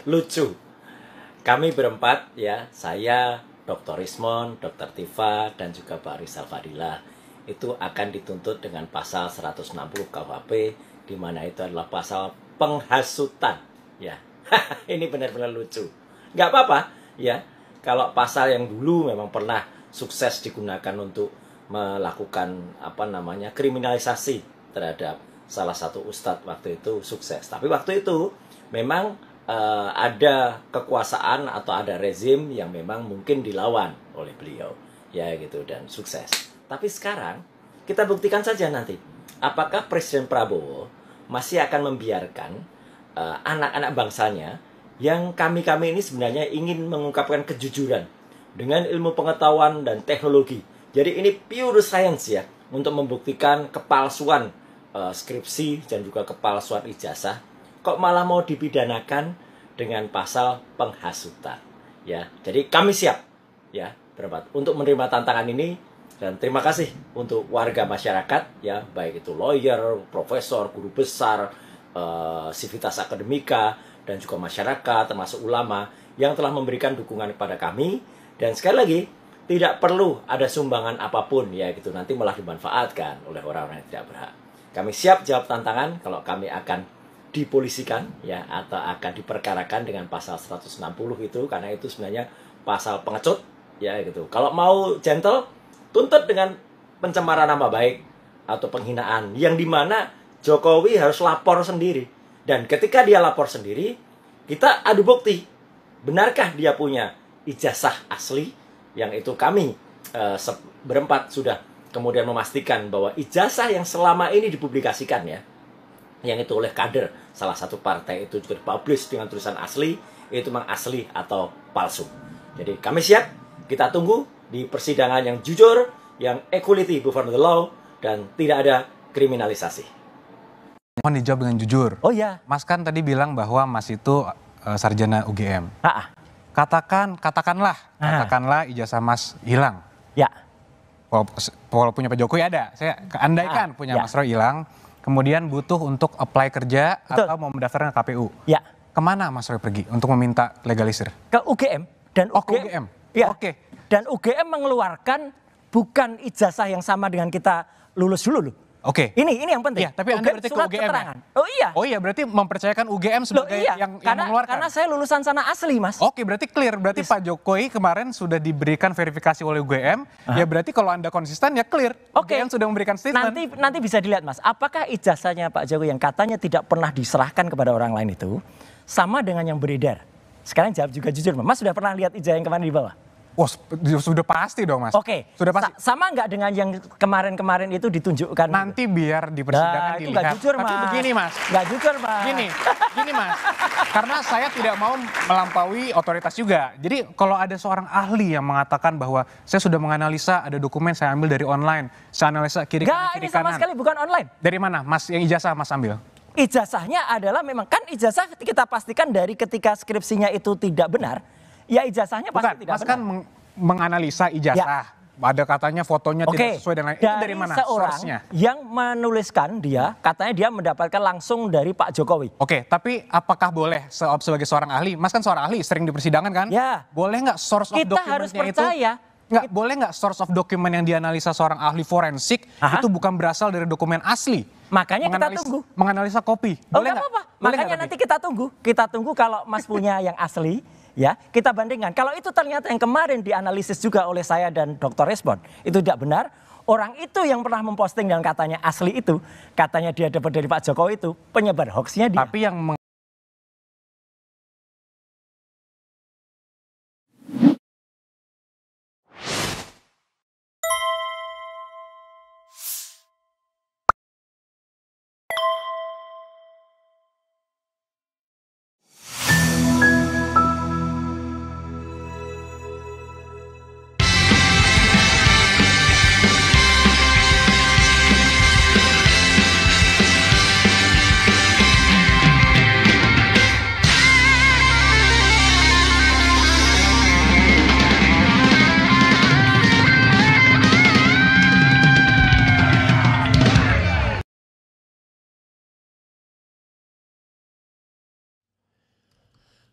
Lucu. Kami berempat ya, saya, Dr. Rismond, Dr. Tifa, dan juga Pak Rizal Fadilah itu akan dituntut dengan pasal 160 KUHP, di mana itu adalah pasal penghasutan. Ya, ini benar-benar lucu. Nggak apa-apa ya, kalau pasal yang dulu memang pernah sukses digunakan untuk melakukan kriminalisasi terhadap salah satu ustadz waktu itu sukses. Tapi waktu itu memang ada kekuasaan atau ada rezim yang memang mungkin dilawan oleh beliau, ya gitu, dan sukses. Tapi sekarang kita buktikan saja nanti, apakah Presiden Prabowo masih akan membiarkan anak-anak bangsanya yang kami ini sebenarnya ingin mengungkapkan kejujuran dengan ilmu pengetahuan dan teknologi. Jadi ini pure science ya, untuk membuktikan kepalsuan skripsi dan juga kepalsuan ijazah, kok malah mau dipidanakan dengan pasal penghasutan ya. Jadi kami siap ya berempat untuk menerima tantangan ini, dan terima kasih untuk warga masyarakat ya, baik itu lawyer, profesor, guru besar, sivitas akademika, dan juga masyarakat termasuk ulama yang telah memberikan dukungan kepada kami. Dan sekali lagi, tidak perlu ada sumbangan apapun ya gitu, nanti malah dimanfaatkan oleh orang-orang yang tidak berhak. Kami siap jawab tantangan kalau kami akan dipolisikan ya, atau akan diperkarakan dengan pasal 160 itu, karena itu sebenarnya pasal pengecut ya gitu. Kalau mau gentle, tuntut dengan pencemaran nama baik atau penghinaan, yang dimana Jokowi harus lapor sendiri. Dan ketika dia lapor sendiri, kita adu bukti. Benarkah dia punya ijazah asli? Yang itu kami berempat sudah kemudian memastikan bahwa ijazah yang selama ini dipublikasikan ya, yang itu oleh kader salah satu partai itu juga dipublish dengan tulisan asli, itu memang asli atau palsu. Jadi kami siap, kita tunggu di persidangan yang jujur, yang equality before the law, dan tidak ada kriminalisasi. Mohon dijawab dengan jujur. Oh ya. Mas kan tadi bilang bahwa Mas itu sarjana UGM. Katakanlah ijazah Mas hilang. Ya. Walaupun punya Pak Jokowi ada, saya andaikan punya Mas Roy hilang, kemudian butuh untuk apply kerja. Betul. Atau mau mendaftarkan ke KPU. Ya. Kemana Mas Roy pergi untuk meminta legalisir? Ke UGM. Dan ke UGM. Ya. Oke. Dan UGM mengeluarkan bukan ijazah yang sama dengan kita lulus dulu loh. Oke. Ini yang penting. Ya, tapi Anda berarti ke UGM ya? Oh iya. Oh iya, berarti mempercayakan UGM sebagai yang mengeluarkan. Karena saya lulusan sana asli, Mas. Oke, berarti clear. Berarti Pak Jokowi kemarin sudah diberikan verifikasi oleh UGM. Ya berarti kalau Anda konsisten ya clear. Oke. UGM sudah memberikan statement. Nanti bisa dilihat, Mas. Apakah ijazahnya Pak Jokowi yang katanya tidak pernah diserahkan kepada orang lain itu sama dengan yang beredar? Sekarang jawab juga jujur, Mas sudah pernah lihat ijazah yang kemarin di bawah? Oh, sudah pasti dong, Mas. Oke. Sudah pasti. Sama nggak dengan yang kemarin-kemarin itu ditunjukkan? Nanti biar di persidangan dilihat. Nggak jujur, Mas. Tapi begini, Mas. Nggak jujur, Mas. Gini, Mas. Karena saya tidak mau melampaui otoritas juga. Jadi kalau ada seorang ahli yang mengatakan bahwa saya sudah menganalisa, ada dokumen saya ambil dari online, saya analisa kiri kanan. Nggak, ini sama sekali bukan online. Dari mana, Mas? Yang ijazah Mas ambil? Ijazahnya adalah memang, kan ijazah kita pastikan dari ketika skripsinya itu tidak benar. Ya ijazahnya pasti tidak Mas benar. Kan menganalisa ijazah. Ya. Ada katanya fotonya tidak sesuai dengan itu, dari mana source-nya? Yang menuliskan dia, katanya dia mendapatkan langsung dari Pak Jokowi. Oke, tapi apakah boleh sebagai seorang ahli, Mas kan seorang ahli, sering di persidangan kan? Ya. Boleh nggak source of dokumennya itu? Kita harus percaya. Boleh nggak source of dokumen yang dianalisa seorang ahli forensik itu bukan berasal dari dokumen asli? Makanya kita tunggu. Menganalisa kopi. Boleh nggak? Apa-apa. Makanya nanti kita tunggu. Kita tunggu kalau Mas punya yang asli, ya kita bandingkan. Kalau itu ternyata yang kemarin dianalisis juga oleh saya dan Dr. Rismond itu tidak benar, orang itu yang pernah memposting dan katanya asli itu, katanya dia dapat dari Pak Jokowi itu, penyebar hoaxnya dia. Tapi yang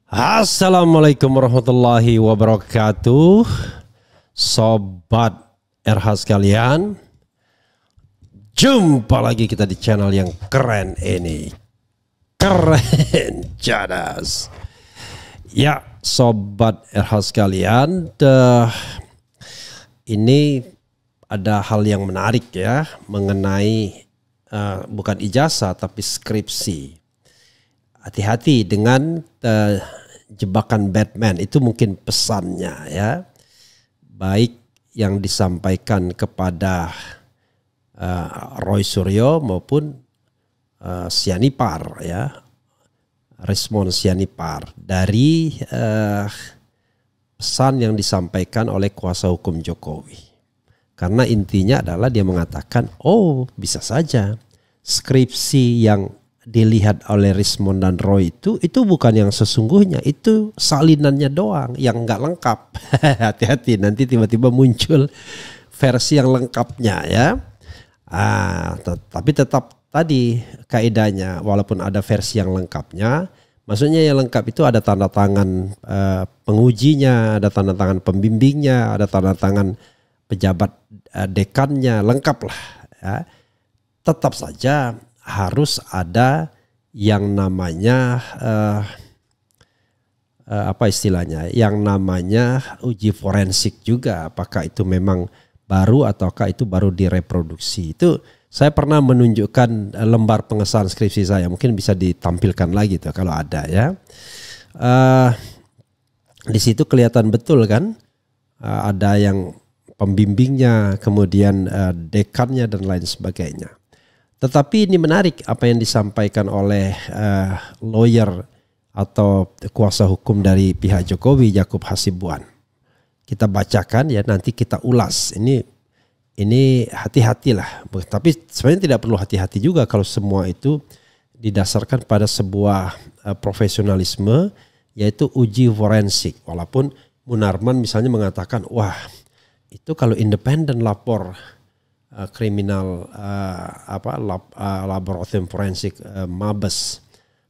Assalamualaikum warahmatullahi wabarakatuh. Sobat RH sekalian, jumpa lagi kita di channel yang keren ini. Keren cadas. Ya, Sobat RH sekalian, ini ada hal yang menarik ya mengenai bukan ijazah tapi skripsi. Hati-hati dengan jebakan Batman, itu mungkin pesannya ya. Baik yang disampaikan kepada Roy Suryo maupun Sianipar ya. Respon Sianipar dari pesan yang disampaikan oleh kuasa hukum Jokowi. Karena intinya adalah dia mengatakan, oh bisa saja skripsi yang dilihat oleh Rismond dan Roy itu bukan yang sesungguhnya, itu salinannya doang yang nggak lengkap. Hati-hati nanti tiba-tiba muncul versi yang lengkapnya ya. Tapi tetap tadi kaidahnya, walaupun ada versi yang lengkapnya, maksudnya yang lengkap itu ada tanda tangan pengujinya, ada tanda tangan pembimbingnya, ada tanda tangan pejabat dekannya, lengkap lah ya. Tetap saja harus ada yang namanya apa istilahnya, yang namanya uji forensik juga, apakah itu memang baru ataukah itu baru direproduksi. Itu saya pernah menunjukkan lembar pengesahan skripsi saya, mungkin bisa ditampilkan lagi tuh kalau ada ya. Di situ kelihatan betul kan, ada yang pembimbingnya, kemudian dekannya dan lain sebagainya. Tetapi ini menarik apa yang disampaikan oleh lawyer atau kuasa hukum dari pihak Jokowi, Yakub Hasibuan. Kita bacakan ya, nanti kita ulas. Ini hati-hatilah. Tapi sebenarnya tidak perlu hati-hati juga kalau semua itu didasarkan pada sebuah profesionalisme, yaitu uji forensik. Walaupun Munarman misalnya mengatakan, wah itu kalau independen lapor kriminal laboratorium forensik Mabes,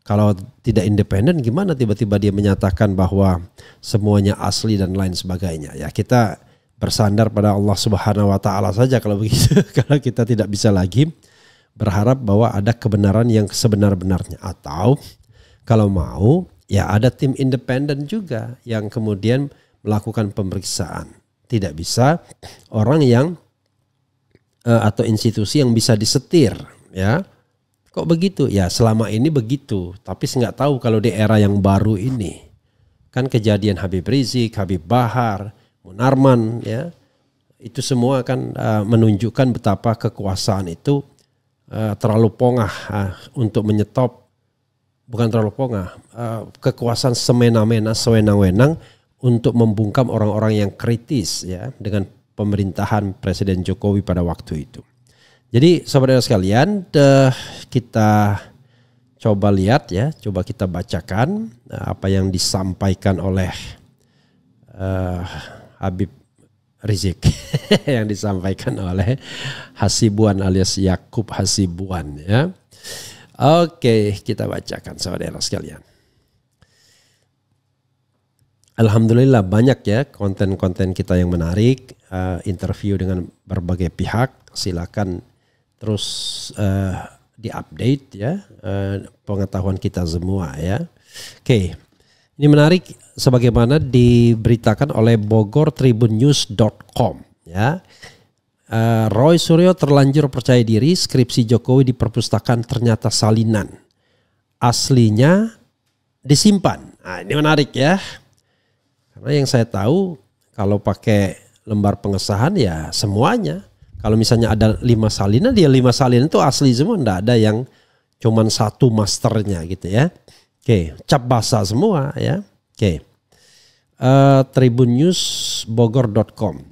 kalau tidak independen gimana tiba-tiba dia menyatakan bahwa semuanya asli dan lain sebagainya ya. Kita bersandar pada Allah Subhanahu wa taala saja kalau begitu. Kalau kita tidak bisa lagi berharap bahwa ada kebenaran yang sebenar-benarnya, atau kalau mau ya ada tim independen juga yang kemudian melakukan pemeriksaan. Tidak bisa orang yang atau institusi yang bisa disetir ya. Kok begitu? Ya selama ini begitu, tapi saya nggak tahu kalau di era yang baru ini. Kan kejadian Habib Rizik, Habib Bahar, Munarman ya, itu semua kan menunjukkan betapa kekuasaan itu terlalu pongah untuk menyetop, bukan terlalu pongah, kekuasaan semena-mena, sewenang-wenang untuk membungkam orang-orang yang kritis ya dengan pemerintahan Presiden Jokowi pada waktu itu. Jadi saudara sekalian, kita coba lihat ya, coba kita bacakan apa yang disampaikan oleh Habib Rizik yang disampaikan oleh Hasibuan alias Yakub Hasibuan ya. Oke, kita bacakan saudara sekalian. Alhamdulillah banyak ya konten-konten kita yang menarik, interview dengan berbagai pihak. Silakan terus diupdate ya pengetahuan kita semua ya. Oke, ini menarik sebagaimana diberitakan oleh bogortribunnews.com ya. Roy Suryo terlanjur percaya diri, skripsi Jokowi di perpustakaan ternyata salinan, aslinya disimpan. Nah, ini menarik ya. Karena yang saya tahu kalau pakai lembar pengesahan ya semuanya. Kalau misalnya ada 5 salinan, dia 5 salinan itu asli semua, enggak ada yang cuman satu masternya gitu ya. Oke, cap basah semua ya. Oke. Tribunnews.bogor.com.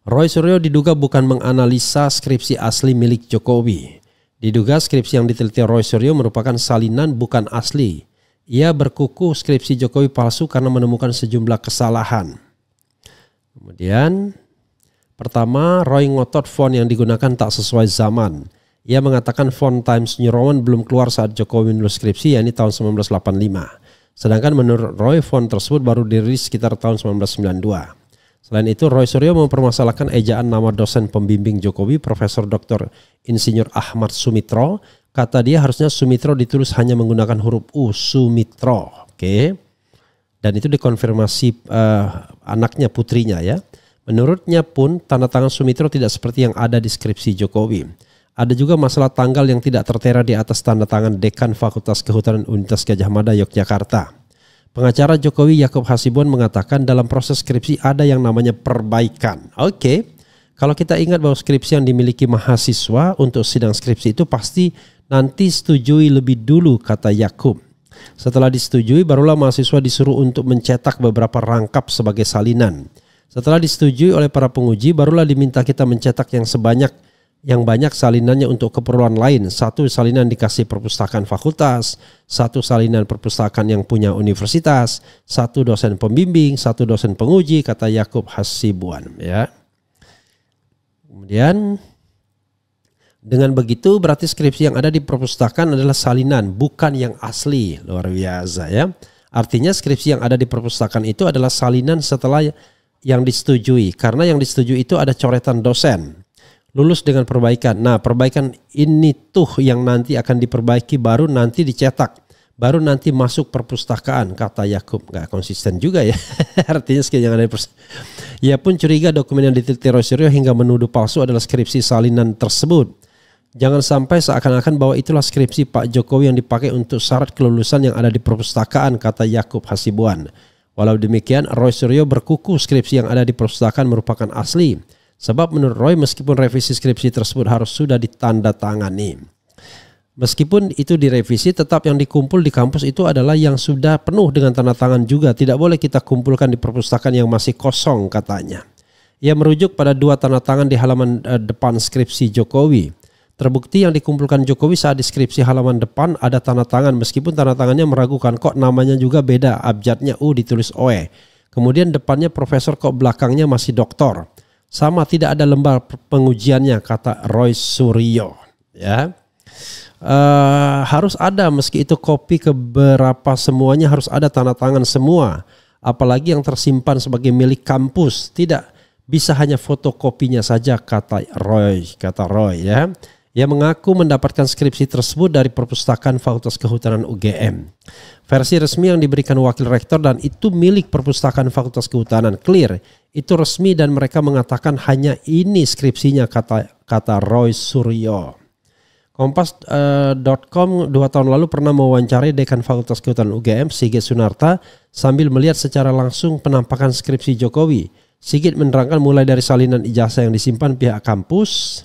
Roy Suryo diduga bukan menganalisa skripsi asli milik Jokowi. Diduga skripsi yang diteliti Roy Suryo merupakan salinan bukan asli. Ia berkukuh skripsi Jokowi palsu karena menemukan sejumlah kesalahan. Kemudian pertama, Roy ngotot font yang digunakan tak sesuai zaman. Ia mengatakan font Times New Roman belum keluar saat Jokowi menulis skripsi, yakni tahun 1985. Sedangkan menurut Roy, font tersebut baru dirilis sekitar tahun 1992. Selain itu, Roy Suryo mempermasalahkan ejaan nama dosen pembimbing Jokowi, Profesor Dr. Insinyur Ahmad Sumitro. Kata dia harusnya Sumitro ditulis hanya menggunakan huruf U, Sumitro. Oke. Dan itu dikonfirmasi anaknya, putrinya ya. Menurutnya pun tanda tangan Sumitro tidak seperti yang ada di skripsi Jokowi. Ada juga masalah tanggal yang tidak tertera di atas tanda tangan Dekan Fakultas Kehutanan Universitas Gadjah Mada Yogyakarta. Pengacara Jokowi Yaakob Hasibuan mengatakan dalam proses skripsi ada yang namanya perbaikan. Oke, kalau kita ingat bahwa skripsi yang dimiliki mahasiswa untuk sidang skripsi itu pasti nanti setujui lebih dulu, kata Yaakob. Setelah disetujui barulah mahasiswa disuruh untuk mencetak beberapa rangkap sebagai salinan. Setelah disetujui oleh para penguji barulah diminta kita mencetak yang banyak salinannya untuk keperluan lain. Satu salinan dikasih perpustakaan fakultas, satu salinan perpustakaan yang punya universitas, satu dosen pembimbing, satu dosen penguji, kata Yaakob Hasibuan ya. Kemudian dengan begitu berarti skripsi yang ada di perpustakaan adalah salinan, bukan yang asli. Luar biasa ya. Artinya skripsi yang ada di perpustakaan itu adalah salinan setelah yang disetujui, karena yang disetujui itu ada coretan dosen. Lulus dengan perbaikan. Nah, perbaikan ini tuh yang nanti akan diperbaiki, baru nanti dicetak, baru nanti masuk perpustakaan, kata Yaakob. Nggak konsisten juga ya. Artinya yang ada di perpustakaan. Ia pun curiga dokumen yang diteliti Roy Suryo hingga menuduh palsu adalah skripsi salinan tersebut. Jangan sampai seakan-akan bahwa itulah skripsi Pak Jokowi yang dipakai untuk syarat kelulusan yang ada di perpustakaan, kata Yaakob Hasibuan. Walau demikian, Roy Suryo berkuku skripsi yang ada di perpustakaan merupakan asli. Sebab menurut Roy meskipun revisi skripsi tersebut harus sudah ditandatangani. Meskipun itu direvisi, tetap yang dikumpul di kampus itu adalah yang sudah penuh dengan tanda tangan juga. Tidak boleh kita kumpulkan di perpustakaan yang masih kosong, katanya. Ia merujuk pada 2 tanda tangan di halaman depan skripsi Jokowi. Terbukti yang dikumpulkan Jokowi saat di skripsi halaman depan ada tanda tangan, meskipun tanda tangannya meragukan, kok namanya juga beda, abjadnya U ditulis OE. Kemudian depannya profesor, kok belakangnya masih doktor. Sama, tidak ada lembar pengujiannya, kata Roy Suryo ya. Harus ada, meski itu kopi keberapa, semuanya harus ada tanda tangan semua, apalagi yang tersimpan sebagai milik kampus, tidak bisa hanya fotokopinya saja, kata Roy ya. Ia mengaku mendapatkan skripsi tersebut dari perpustakaan Fakultas Kehutanan UGM. Versi resmi yang diberikan wakil rektor dan itu milik perpustakaan Fakultas Kehutanan, clear. Itu resmi dan mereka mengatakan hanya ini skripsinya, kata Roy Suryo. Kompas.com 2 tahun lalu pernah mewawancarai Dekan Fakultas Kehutanan UGM, Sigit Sunarta, sambil melihat secara langsung penampakan skripsi Jokowi. Sigit menerangkan mulai dari salinan ijazah yang disimpan pihak kampus,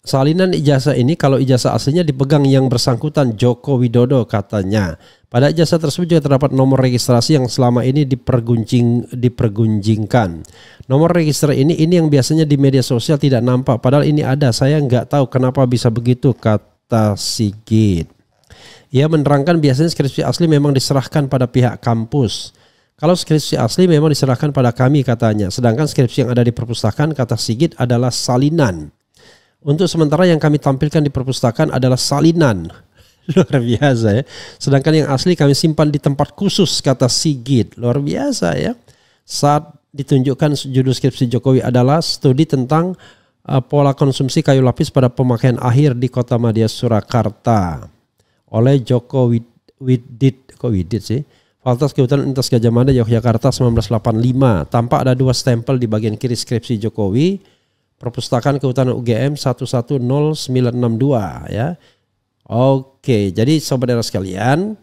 salinan ijazah ini kalau ijazah aslinya dipegang yang bersangkutan Joko Widodo, katanya. Pada ijazah tersebut juga terdapat nomor registrasi yang selama ini dipergunjingkan. Nomor register ini yang biasanya di media sosial tidak nampak, padahal ini ada. Saya nggak tahu kenapa bisa begitu, kata Sigit. Ia menerangkan biasanya skripsi asli memang diserahkan pada pihak kampus. Kalau skripsi asli memang diserahkan pada kami, katanya. Sedangkan skripsi yang ada di perpustakaan, kata Sigit, adalah salinan. Untuk sementara yang kami tampilkan di perpustakaan adalah salinan. Luar biasa ya. Sedangkan yang asli kami simpan di tempat khusus, kata Sigit. Luar biasa ya. Saat ditunjukkan judul skripsi Jokowi adalah studi tentang pola konsumsi kayu lapis pada pemakaian akhir di Kota Madya Surakarta oleh Joko Widit sih. Fakultas Kehutanan Universitas Gadjah Mada Yogyakarta 1985. Tampak ada 2 stempel di bagian kiri skripsi Jokowi. Perpustakaan Kehutanan UGM 11092 ya. Oke, jadi sobat era sekalian,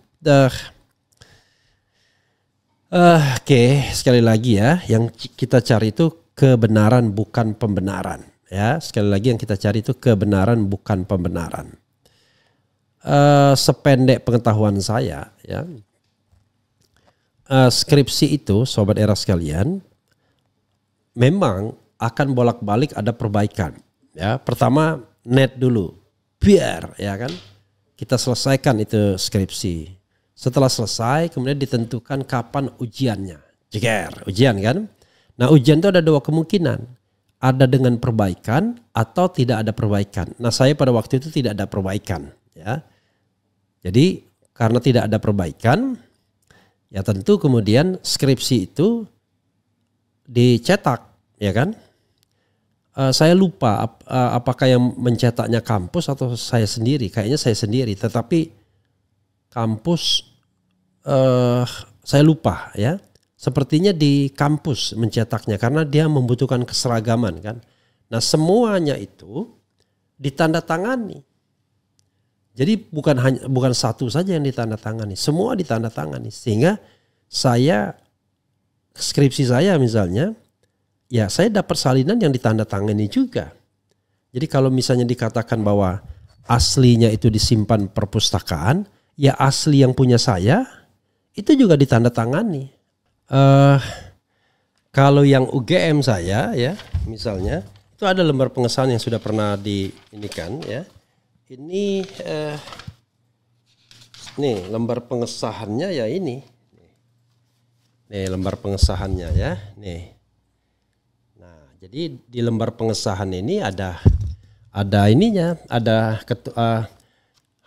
oke, sekali lagi ya, yang kita cari itu kebenaran bukan pembenaran ya. Sekali lagi yang kita cari itu kebenaran bukan pembenaran. Sependek pengetahuan saya ya, skripsi itu sobat era sekalian memang akan bolak-balik ada perbaikan ya. Pertama net dulu, biar ya kan kita selesaikan itu skripsi. Setelah selesai kemudian ditentukan kapan ujiannya. Jeger, ujian kan. Nah ujian itu ada 2 kemungkinan. ada dengan perbaikan atau tidak ada perbaikan. Nah, saya pada waktu itu tidak ada perbaikan, ya. Jadi karena tidak ada perbaikan, ya tentu kemudian skripsi itu dicetak, ya kan? Saya lupa apakah yang mencetaknya kampus atau saya sendiri. Kayaknya saya sendiri, tetapi kampus saya lupa, ya. Sepertinya di kampus mencetaknya karena dia membutuhkan keseragaman kan. Nah, semuanya itu ditandatangani. Jadi bukan satu saja yang ditandatangani, semua ditandatangani. Sehingga skripsi saya misalnya, ya saya dapat salinan yang ditandatangani juga. Jadi kalau misalnya dikatakan bahwa aslinya itu disimpan perpustakaan, ya asli yang punya saya itu juga ditandatangani. Kalau yang UGM saya, ya misalnya itu ada lembar pengesahan yang sudah pernah diinikan, ya. Ini nih lembar pengesahannya ya ini. Nih lembar pengesahannya ya, nih. Nah, jadi di lembar pengesahan ini ada ininya, ada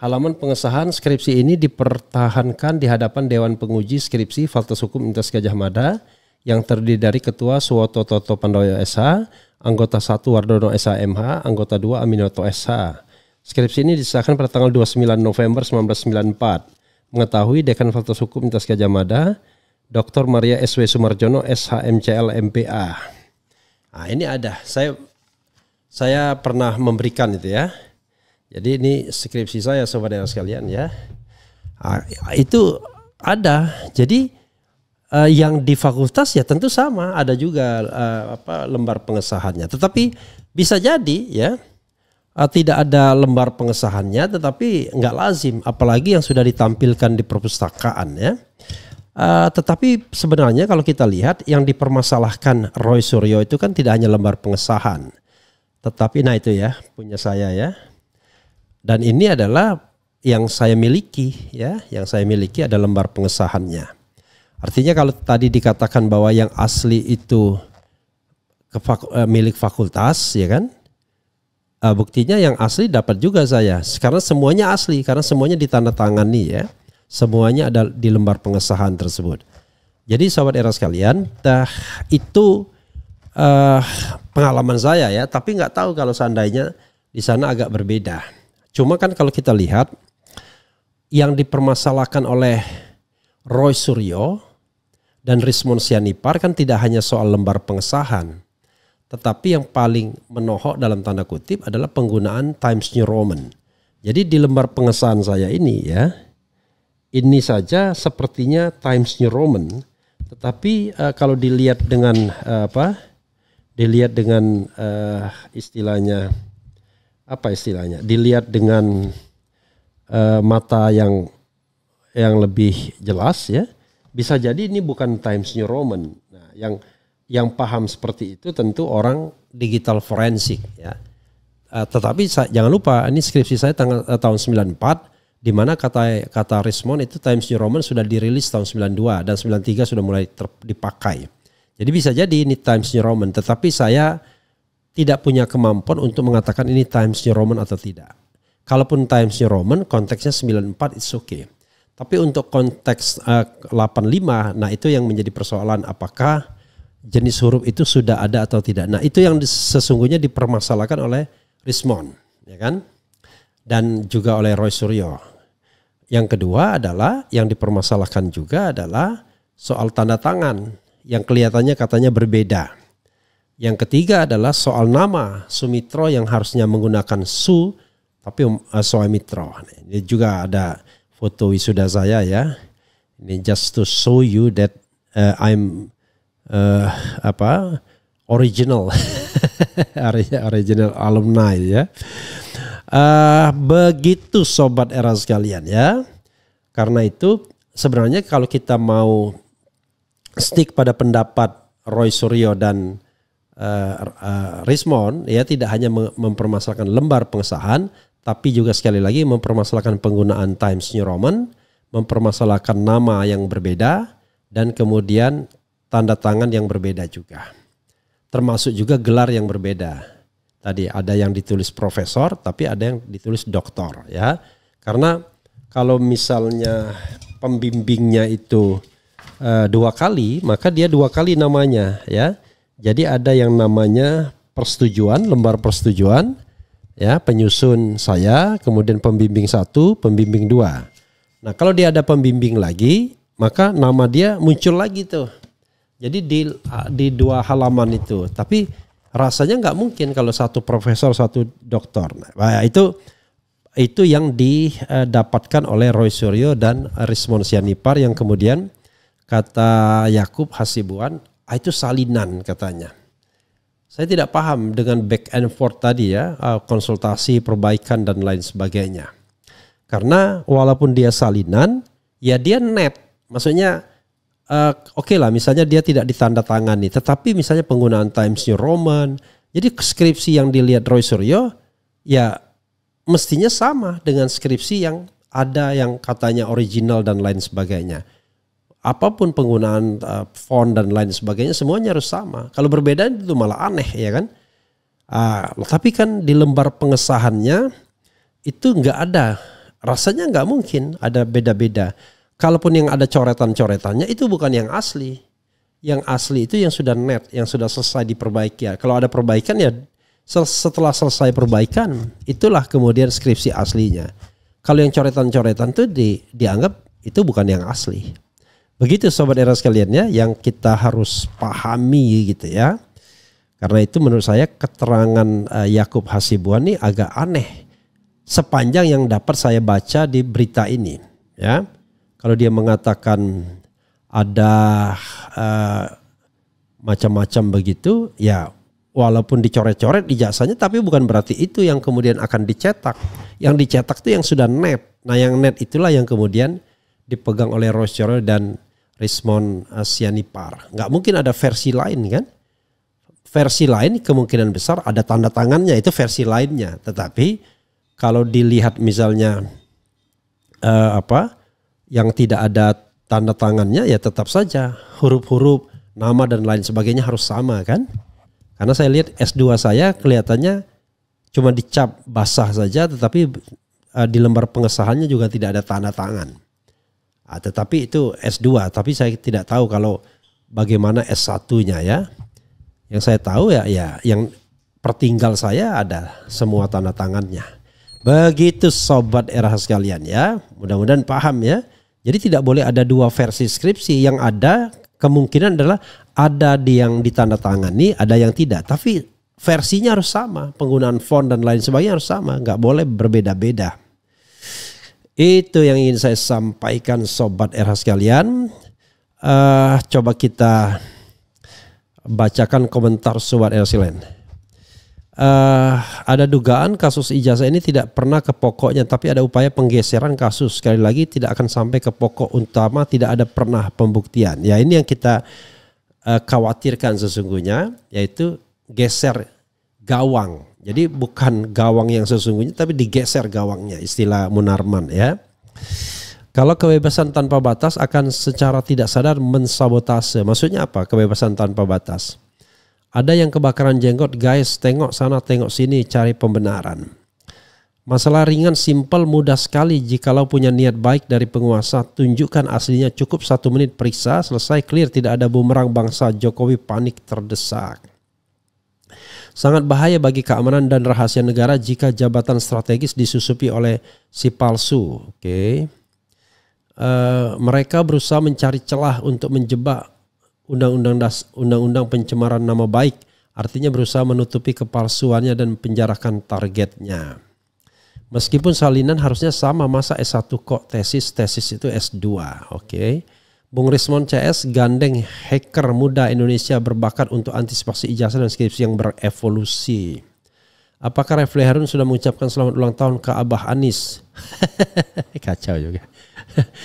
halaman pengesahan skripsi ini dipertahankan di hadapan Dewan Penguji Skripsi Fakultas Hukum Universitas Gadjah Mada yang terdiri dari Ketua Suwoto Toto Pandoyo SH, anggota 1 Wardono SH MH, anggota 2 Aminoto SH. Skripsi ini disahkan pada tanggal 29 November 1994. Mengetahui Dekan Fakultas Hukum Universitas Gadjah Mada, Dr. Maria S.W. Sumarjono SH MCL MPA. Nah, ini ada. Saya pernah memberikan itu ya. Jadi ini skripsi saya saudara sekalian ya. Nah, itu ada. Jadi yang di fakultas ya tentu sama, ada juga lembar pengesahannya. Tetapi bisa jadi ya tidak ada lembar pengesahannya, tetapi nggak lazim, apalagi yang sudah ditampilkan di perpustakaan ya. Tetapi sebenarnya kalau kita lihat yang dipermasalahkan Roy Suryo itu kan tidak hanya lembar pengesahan, tetapi nah itu ya punya saya ya. Dan ini adalah yang saya miliki ya, yang saya miliki ada lembar pengesahannya. Artinya kalau tadi dikatakan bahwa yang asli itu milik fakultas ya kan, buktinya yang asli dapat juga saya. Karena semuanya asli, karena semuanya ditandatangani ya, semuanya ada di lembar pengesahan tersebut. Jadi sahabat era sekalian, itu pengalaman saya ya, tapi nggak tahu kalau seandainya di sana agak berbeda. Cuma kan kalau kita lihat yang dipermasalahkan oleh Roy Suryo dan Rismond Sianipar kan tidak hanya soal lembar pengesahan, tetapi yang paling menohok dalam tanda kutip adalah penggunaan Times New Roman. Jadi di lembar pengesahan saya ini ya, ini saja sepertinya Times New Roman, tetapi kalau dilihat dengan istilahnya dilihat dengan mata yang lebih jelas ya, bisa jadi ini bukan Times New Roman. Nah, yang paham seperti itu tentu orang digital forensik ya. Tetapi jangan lupa ini skripsi saya tahun 94, di mana kata Rismond itu Times New Roman sudah dirilis tahun 92 dan 93 sudah mulai dipakai. Jadi bisa jadi ini Times New Roman, tetapi saya tidak punya kemampuan untuk mengatakan ini Times New Roman atau tidak. Kalaupun Times New Roman konteksnya 94 it's okay. Tapi untuk konteks 85, nah itu yang menjadi persoalan, apakah jenis huruf itu sudah ada atau tidak. Nah itu yang sesungguhnya dipermasalahkan oleh Rismond ya kan, dan juga oleh Roy Suryo. Yang kedua adalah yang dipermasalahkan juga adalah soal tanda tangan yang kelihatannya katanya berbeda. Yang ketiga adalah soal nama Sumitro yang harusnya menggunakan Su tapi Soemitro. Ini juga ada foto wisuda saya ya. Ini just to show you that I'm original original alumni ya. Begitu sobat era sekalian ya. Karena itu sebenarnya kalau kita mau stick pada pendapat Roy Suryo dan Rismond ya, tidak hanya mempermasalahkan lembar pengesahan, tapi juga sekali lagi mempermasalahkan penggunaan Times New Roman, mempermasalahkan nama yang berbeda, dan kemudian tanda tangan yang berbeda juga. termasuk juga gelar yang berbeda. Tadi ada yang ditulis profesor, tapi ada yang ditulis doktor ya. Karena kalau misalnya pembimbingnya itu 2 kali, maka dia 2 kali namanya ya. Jadi ada yang namanya persetujuan, lembar persetujuan ya, penyusun saya, kemudian pembimbing 1, pembimbing 2. Nah, kalau dia ada pembimbing lagi, maka nama dia muncul lagi tuh. Jadi di 2 halaman itu. Tapi rasanya nggak mungkin kalau satu profesor, satu doktor. Nah, itu yang didapatkan oleh Roy Suryo dan Rismon Sianipar yang kemudian kata Yakub Hasibuan, itu salinan katanya. Saya tidak paham dengan back and forth tadi ya, konsultasi, perbaikan dan lain sebagainya. Karena walaupun dia salinan, ya dia net. Maksudnya oke lah, misalnya dia tidak ditandatangani, tetapi misalnya penggunaan Times New Roman. Jadi skripsi yang dilihat Roy Suryo ya mestinya sama dengan skripsi yang ada yang katanya original dan lain sebagainya. Apapun penggunaan font dan lain sebagainya semuanya harus sama. Kalau berbeda itu malah aneh ya kan. Tapi kan di lembar pengesahannya itu nggak ada. Rasanya nggak mungkin ada beda-beda. Kalaupun yang ada coretan-coretannya itu bukan yang asli. Yang asli itu yang sudah net, yang sudah selesai diperbaiki. Kalau ada perbaikan ya setelah selesai perbaikan itulah kemudian skripsi aslinya. Kalau yang coretan-coretan itu dianggap itu bukan yang asli. Begitu Sobat Era sekalian ya, yang kita harus pahami gitu ya. Karena itu menurut saya keterangan Yakub Hasibuan ini agak aneh. Sepanjang yang dapat saya baca di berita ini ya. Kalau dia mengatakan ada macam-macam begitu ya, walaupun dicoret-coret ijazahnya, tapi bukan berarti itu yang kemudian akan dicetak. Yang dicetak itu yang sudah net. Nah yang net itulah yang kemudian dipegang oleh Roy Suryo dan Rismon Sianipar. Nggak mungkin ada versi lain kan? Versi lain kemungkinan besar ada tanda tangannya, itu versi lainnya. Tetapi kalau dilihat misalnya yang tidak ada tanda tangannya ya tetap saja huruf-huruf, nama dan lain sebagainya harus sama kan? Karena saya lihat S2 saya kelihatannya cuma dicap basah saja, tetapi di lembar pengesahannya juga tidak ada tanda tangan. Tetapi itu S2, tapi saya tidak tahu kalau bagaimana S1-nya ya. Yang saya tahu ya yang pertinggal saya ada semua tanda tangannya. Begitu Sobat Era sekalian ya, mudah-mudahan paham ya. Jadi tidak boleh ada 2 versi skripsi, yang ada kemungkinan adalah ada yang ditandatangani, ada yang tidak. Tapi versinya harus sama, penggunaan font dan lain sebagainya harus sama, nggak boleh berbeda-beda. Itu yang ingin saya sampaikan Sobat Era sekalian. Coba kita bacakan komentar Sobat Era sekalian. Ada dugaan kasus ijazah ini tidak pernah ke pokoknya, tapi ada upaya penggeseran kasus. Sekali lagi tidak akan sampai ke pokok utama, tidak ada pernah pembuktian. Ya ini yang kita khawatirkan sesungguhnya, yaitu geser gawang. Jadi bukan gawang yang sesungguhnya, tapi digeser gawangnya, istilah Munarman ya. Kalau kebebasan tanpa batas akan secara tidak sadar mensabotase. Maksudnya apa kebebasan tanpa batas? Ada yang kebakaran jenggot, guys, tengok sana tengok sini cari pembenaran. Masalah ringan, simpel, mudah sekali. Jikalau punya niat baik dari penguasa, tunjukkan aslinya, cukup 1 menit periksa, selesai, clear, tidak ada bumerang bangsa. Jokowi panik terdesak. Sangat bahaya bagi keamanan dan rahasia negara jika jabatan strategis disusupi oleh si palsu. Mereka berusaha mencari celah untuk menjebak undang-undang pencemaran nama baik, artinya berusaha menutupi kepalsuannya dan penjarakan targetnya. Meskipun salinan harusnya sama, masa S1 kok tesis itu S2. Bung Rismon CS gandeng hacker muda Indonesia berbakat untuk antisipasi ijazah dan skripsi yang berevolusi. Apakah Refli Harun sudah mengucapkan selamat ulang tahun ke Abah Anis? Kacau juga.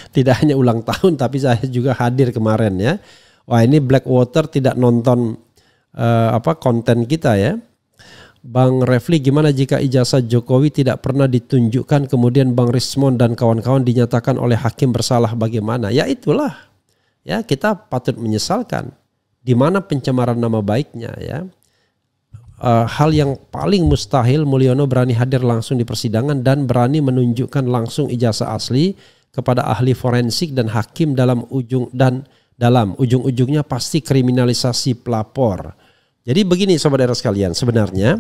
Tidak hanya ulang tahun, tapi saya juga hadir kemarin ya. Wah, ini Blackwater tidak nonton konten kita ya. Bang Refli, gimana jika ijazah Jokowi tidak pernah ditunjukkan, kemudian Bang Rismon dan kawan-kawan dinyatakan oleh hakim bersalah, bagaimana? Ya itulah. Ya, kita patut menyesalkan di mana pencemaran nama baiknya ya. hal yang paling mustahil Mulyono berani hadir langsung di persidangan dan berani menunjukkan langsung ijazah asli kepada ahli forensik dan hakim dalam ujung-ujungnya pasti kriminalisasi pelapor. Jadi begini saudara sekalian, sebenarnya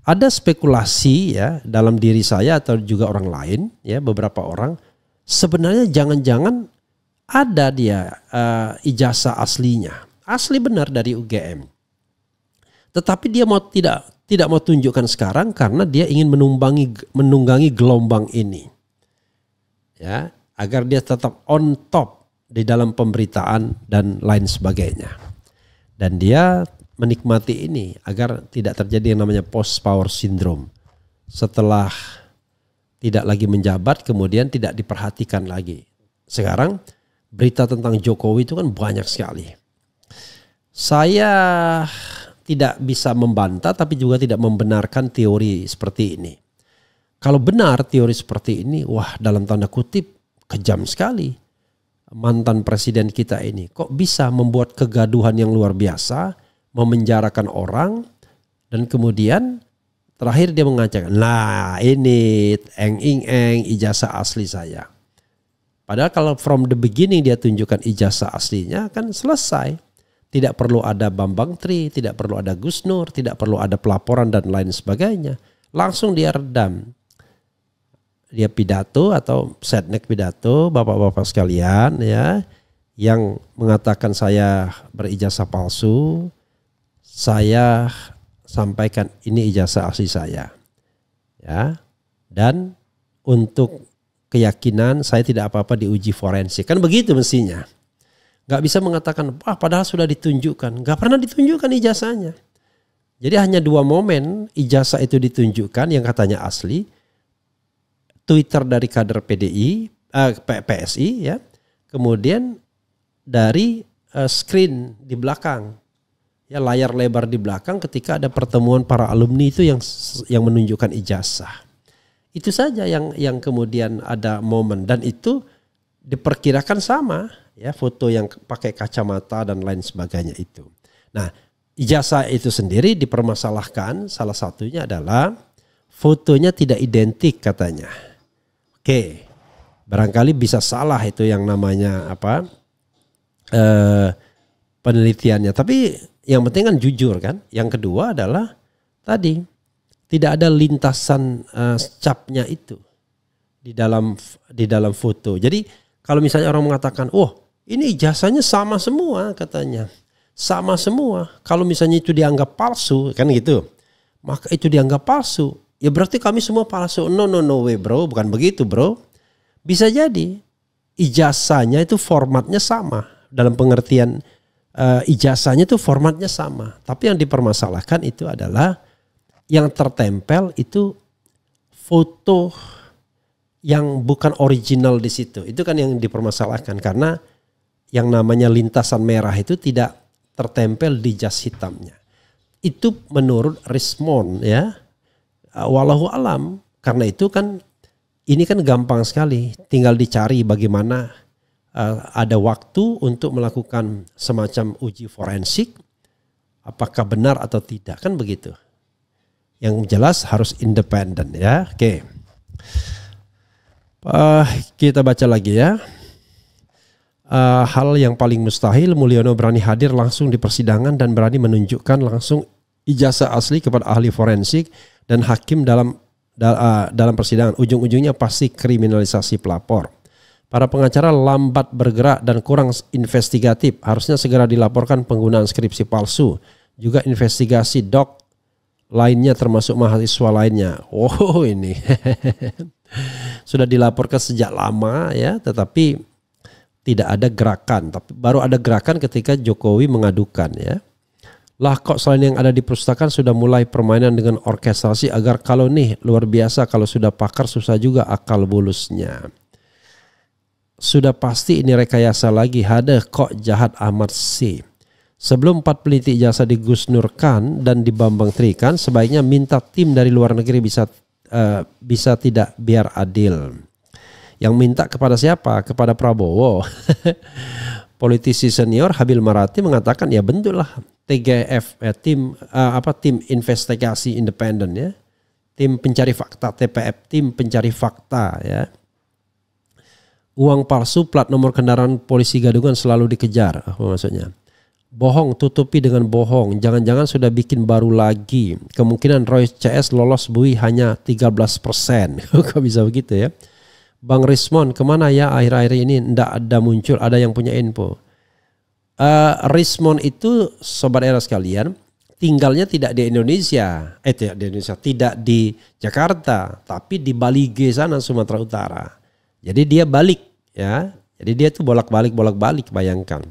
ada spekulasi ya dalam diri saya atau juga orang lain ya, beberapa orang sebenarnya jangan-jangan ada dia ijazah aslinya, asli benar dari UGM. Tetapi dia tidak mau tunjukkan sekarang karena dia ingin menunggangi gelombang ini. Ya, agar dia tetap on top di dalam pemberitaan dan lain sebagainya. Dan dia menikmati ini agar tidak terjadi yang namanya post power syndrome. Setelah tidak lagi menjabat kemudian tidak diperhatikan lagi. Sekarang berita tentang Jokowi itu kan banyak sekali. Saya tidak bisa membantah tapi juga tidak membenarkan teori seperti ini. Kalau benar teori seperti ini, wah dalam tanda kutip kejam sekali. Mantan presiden kita ini kok bisa membuat kegaduhan yang luar biasa, memenjarakan orang, dan kemudian terakhir dia mengatakan, nah ini eng-eng ijazah asli saya. Padahal kalau from the beginning dia tunjukkan ijazah aslinya kan selesai. Tidak perlu ada Bambang Tri, tidak perlu ada Gus Nur, tidak perlu ada pelaporan dan lain sebagainya. Langsung dia redam. Dia pidato atau setnek pidato bapak-bapak sekalian ya, yang mengatakan saya berijazah palsu, saya sampaikan ini ijazah asli saya. Ya. Dan untuk keyakinan saya tidak apa-apa diuji forensik. Kan begitu mestinya. Gak bisa mengatakan, padahal sudah ditunjukkan. Gak pernah ditunjukkan ijazahnya. Jadi hanya 2 momen ijazah itu ditunjukkan yang katanya asli. Twitter dari kader PSI ya. Kemudian dari screen di belakang. Ya, layar lebar di belakang ketika ada pertemuan para alumni itu yang menunjukkan ijazah. Itu saja yang kemudian ada momen, dan itu diperkirakan sama ya, foto yang pakai kacamata dan lain sebagainya itu. Nah, ijazah itu sendiri dipermasalahkan, salah satunya adalah fotonya tidak identik katanya. Oke, barangkali bisa salah itu yang namanya penelitiannya. Tapi yang penting kan jujur kan. Yang kedua adalah tadi tidak ada lintasan capnya itu di dalam foto. Jadi kalau misalnya orang mengatakan, ini ijazahnya sama semua katanya. Sama semua. Kalau misalnya itu dianggap palsu kan gitu. Maka itu dianggap palsu. Ya berarti kami semua palsu. No way bro. Bukan begitu bro. Bisa jadi ijazahnya itu formatnya sama. Dalam pengertian ijazahnya itu formatnya sama. Tapi yang dipermasalahkan itu adalah yang tertempel itu foto yang bukan original di situ. Itu kan yang dipermasalahkan. Karena yang namanya lintasan merah itu tidak tertempel di jas hitamnya. Itu menurut Rismond ya. Wallahu alam. Karena itu kan ini kan gampang sekali. Tinggal dicari bagaimana ada waktu untuk melakukan semacam uji forensik. Apakah benar atau tidak, kan begitu. Yang jelas harus independen ya. Oke. Kita baca lagi ya. Hal yang paling mustahil, Mulyono berani hadir langsung di persidangan dan berani menunjukkan langsung ijazah asli kepada ahli forensik dan hakim dalam persidangan. Ujung-ujungnya pasti kriminalisasi pelapor. Para pengacara lambat bergerak dan kurang investigatif. Harusnya segera dilaporkan penggunaan skripsi palsu. Juga investigasi dok lainnya termasuk mahasiswa lainnya. Oh ini sudah dilaporkan sejak lama ya, tetapi tidak ada gerakan. Tapi baru ada gerakan ketika Jokowi mengadukan ya. Lah kok selain yang ada di perpustakaan sudah mulai permainan dengan orkestrasi agar kalau nih luar biasa, kalau sudah pakar susah juga akal bulusnya. Sudah pasti ini rekayasa lagi, ada kok jahat amat sih. Sebelum 4 peneliti ijazah digusnurkan dan dibambang-trikan, sebaiknya minta tim dari luar negeri bisa tidak biar adil. Yang minta kepada siapa? Kepada Prabowo. Politisi senior Habil Marati mengatakan ya bentuklah TGF, tim investigasi independen ya, tim pencari fakta TPF, tim pencari fakta ya. Uang palsu, plat nomor kendaraan polisi gadungan selalu dikejar. Apa maksudnya? Bohong tutupi dengan bohong. Jangan-jangan sudah bikin baru lagi. Kemungkinan Roy CS lolos bui hanya 13%. Kok bisa begitu ya? Bang Rismon kemana ya akhir-akhir ini? Nggak ada muncul. Ada yang punya info. Rismon itu sobat era sekalian, tinggalnya tidak di Indonesia. Tidak di Jakarta, tapi di Balige sana, Sumatera Utara. Jadi dia balik ya. Jadi dia tuh bolak-balik bayangkan.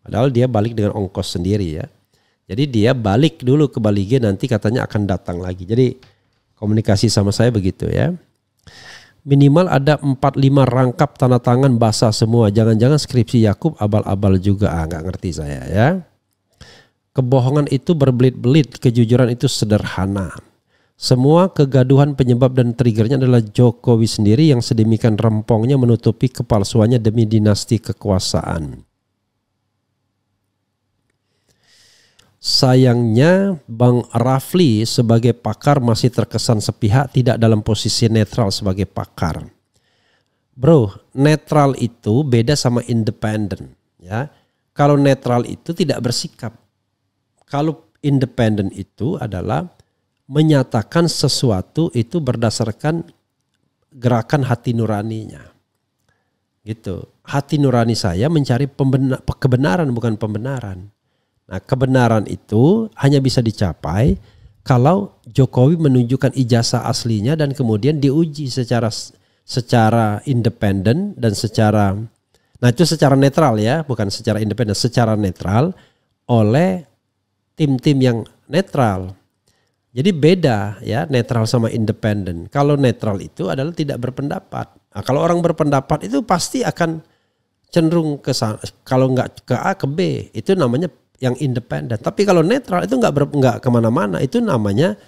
Padahal dia balik dengan ongkos sendiri ya. Jadi dia balik dulu ke Balige, nanti katanya akan datang lagi. Jadi komunikasi sama saya begitu ya. Minimal ada 4-5 rangkap tanda tangan basah semua. Jangan-jangan skripsi Yakub abal-abal juga. Nggak ngerti saya ya. Kebohongan itu berbelit-belit, kejujuran itu sederhana. Semua kegaduhan penyebab dan triggernya adalah Jokowi sendiri yang sedemikian rempongnya menutupi kepalsuannya demi dinasti kekuasaan. Sayangnya Bang Rafli sebagai pakar masih terkesan sepihak, tidak dalam posisi netral sebagai pakar. Bro, netral itu beda sama independen ya. Kalau netral itu tidak bersikap. Kalau independen itu adalah menyatakan sesuatu itu berdasarkan gerakan hati nuraninya. Gitu. Hati nurani saya mencari kebenaran bukan pembenaran. Nah, kebenaran itu hanya bisa dicapai kalau Jokowi menunjukkan ijazah aslinya dan kemudian diuji secara independen dan itu secara netral ya, bukan secara independen, secara netral oleh tim-tim yang netral. Jadi beda ya netral sama independen. Kalau netral itu adalah tidak berpendapat. Nah, kalau orang berpendapat itu pasti akan cenderung ke sana. Kalau nggak ke A ke B itu namanya yang independen. Tapi kalau netral itu nggak kemana-mana. Itu namanya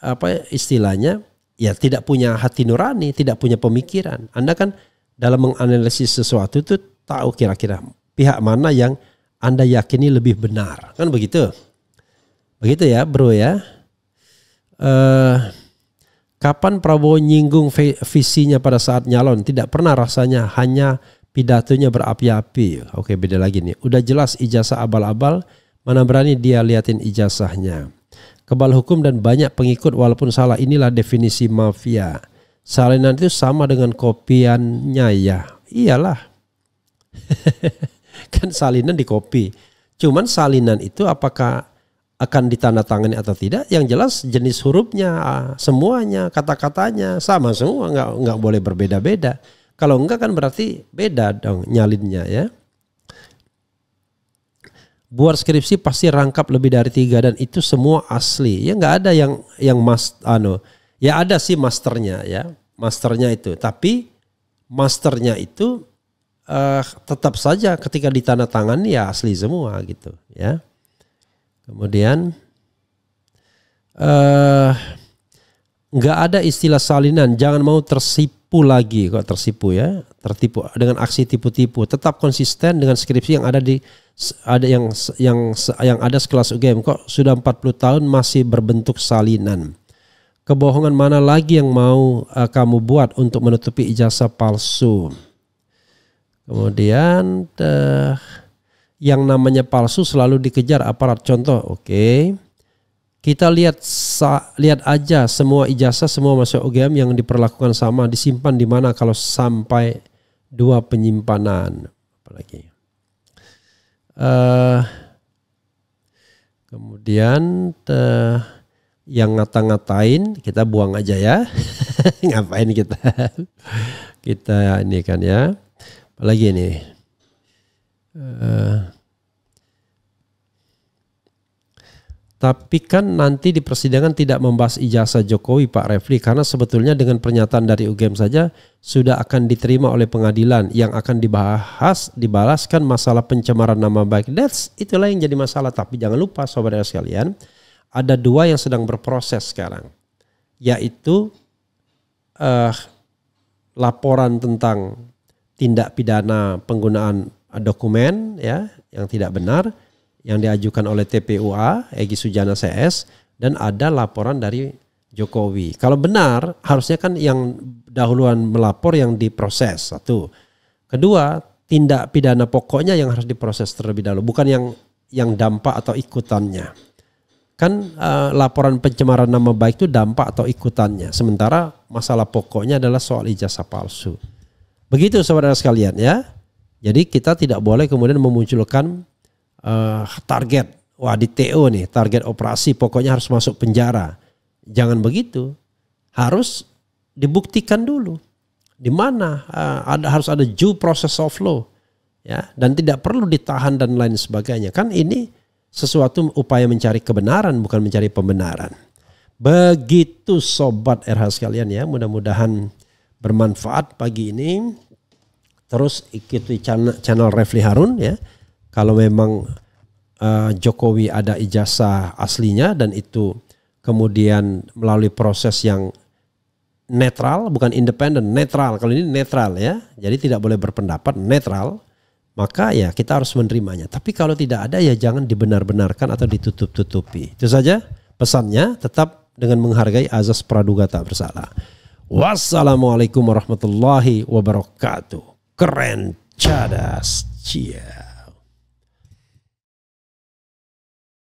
apa istilahnya ya tidak punya hati nurani, tidak punya pemikiran. Anda kan dalam menganalisis sesuatu itu tahu kira-kira pihak mana yang Anda yakini lebih benar. Kan begitu. Begitu ya bro ya. Kapan Prabowo nyinggung visinya pada saat nyalon? Tidak pernah rasanya, hanya pidatonya berapi-api. Oke, beda lagi nih. Udah jelas ijazah abal-abal, mana berani dia liatin ijazahnya. Kebal hukum dan banyak pengikut walaupun salah, inilah definisi mafia. Salinan itu sama dengan kopiannya ya. Iyalah. Kan salinan di kopi. Cuman salinan itu apakah akan ditandatangani atau tidak, yang jelas jenis hurufnya, semuanya, kata-katanya sama semua, nggak boleh berbeda-beda. Kalau enggak kan berarti beda dong nyalinnya ya. Buat skripsi pasti rangkap lebih dari 3 dan itu semua asli. Ya nggak ada yang ya ada sih masternya ya, masternya itu. Tapi masternya itu tetap saja ketika ditandatangani ya asli semua gitu ya. Kemudian nggak ada istilah salinan, jangan mau tersipu lagi, kok tersipu ya, tertipu dengan aksi tipu-tipu. Tetap konsisten dengan skripsi yang ada yang ada sekelas UGM. Kok sudah 40 tahun masih berbentuk salinan. Kebohongan mana lagi yang mau kamu buat untuk menutupi ijazah palsu? Kemudian yang namanya palsu selalu dikejar aparat. Contoh, oke. Kita lihat aja semua ijazah semua masuk UGM yang diperlakukan sama, disimpan di mana kalau sampai 2 penyimpanan. Apalagi. Kemudian yang ngata-ngatain kita buang aja ya. Ngapain kita ini kan ya. Apalagi nih. Tapi kan nanti di persidangan tidak membahas ijazah Jokowi Pak Refli, karena sebetulnya dengan pernyataan dari UGM saja sudah akan diterima oleh pengadilan. Yang akan dibalaskan masalah pencemaran nama baik. Itulah yang jadi masalah. Tapi jangan lupa saudara sekalian, ada 2 yang sedang berproses sekarang, yaitu laporan tentang tindak pidana penggunaan dokumen ya yang tidak benar. yang diajukan oleh TPUA Egy Sujana CS, dan ada laporan dari Jokowi. Kalau benar, harusnya kan yang dahuluan melapor yang diproses, satu. Kedua, tindak pidana pokoknya yang harus diproses terlebih dahulu, bukan yang dampak atau ikutannya. Kan laporan pencemaran nama baik itu dampak atau ikutannya, sementara masalah pokoknya adalah soal ijazah palsu. Begitu saudara sekalian ya. Jadi kita tidak boleh kemudian memunculkan target, wah di TO nih, target operasi pokoknya harus masuk penjara. Jangan begitu, harus dibuktikan dulu. Di mana harus ada due process of law, ya, dan tidak perlu ditahan dan lain sebagainya. Kan ini sesuatu upaya mencari kebenaran, bukan mencari pembenaran. Begitu sobat RH sekalian ya, mudah-mudahan bermanfaat pagi ini. Terus ikuti channel Refli Harun ya. Kalau memang Jokowi ada ijazah aslinya dan itu kemudian melalui proses yang netral, bukan independen, netral. Kalau ini netral ya, jadi tidak boleh berpendapat, netral. Maka ya kita harus menerimanya. Tapi kalau tidak ada ya jangan dibenar-benarkan atau ditutup-tutupi. Itu saja pesannya, tetap dengan menghargai azas praduga tak bersalah. Wassalamualaikum warahmatullahi wabarakatuh. Keren, cadas, cia.